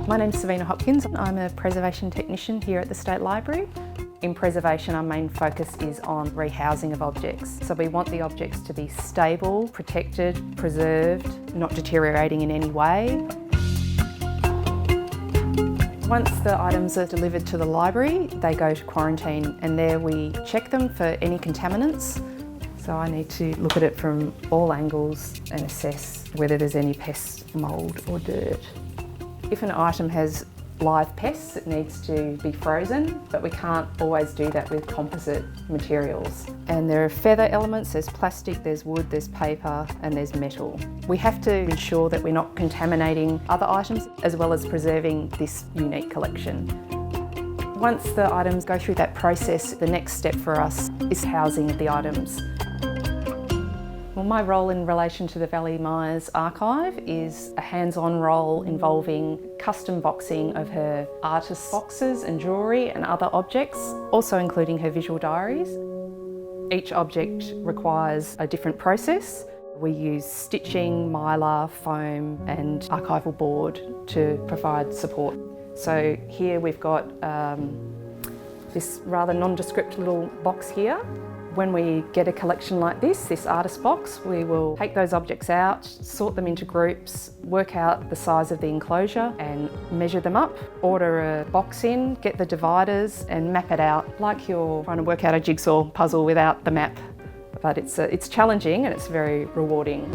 My name's Savina Hopkins. I'm a preservation technician here at the State Library. In preservation, our main focus is on rehousing of objects. So we want the objects to be stable, protected, preserved, not deteriorating in any way. Once the items are delivered to the library, they go to quarantine, and there we check them for any contaminants. So I need to look at it from all angles and assess whether there's any pests, mould or dirt. If an item has live pests, it needs to be frozen, but we can't always do that with composite materials. And there are feather elements, there's plastic, there's wood, there's paper and there's metal. We have to ensure that we're not contaminating other items as well as preserving this unique collection. Once the items go through that process, the next step for us is housing of the items. Well, my role in relation to the Valleymeyer Archive is a hands-on role involving custom boxing of her artist boxes and jewellery and other objects, also including her visual diaries. Each object requires a different process. We use stitching, mylar, foam and archival board to provide support. So here we've got this rather nondescript little box here. When we get a collection like this artist box, we will take those objects out, sort them into groups, work out the size of the enclosure and measure them up, order a box in, get the dividers and map it out like you're trying to work out a jigsaw puzzle without the map. But it's challenging and it's very rewarding.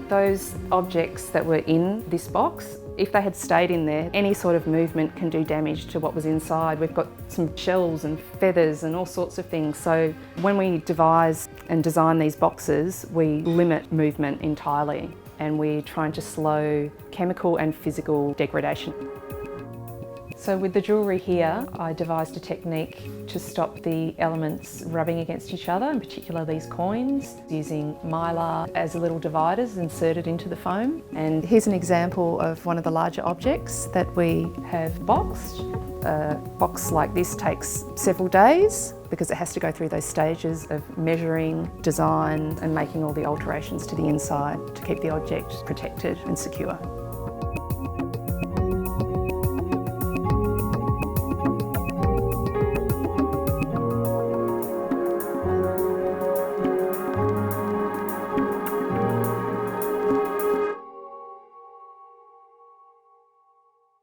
Those objects that were in this box, if they had stayed in there, any sort of movement can do damage to what was inside. We've got some shells and feathers and all sorts of things. So when we devise and design these boxes, we limit movement entirely and we're trying to slow chemical and physical degradation. So with the jewellery here, I devised a technique to stop the elements rubbing against each other, in particular these coins, using mylar as little dividers inserted into the foam. And here's an example of one of the larger objects that we have boxed. A box like this takes several days because it has to go through those stages of measuring, design and making all the alterations to the inside to keep the object protected and secure.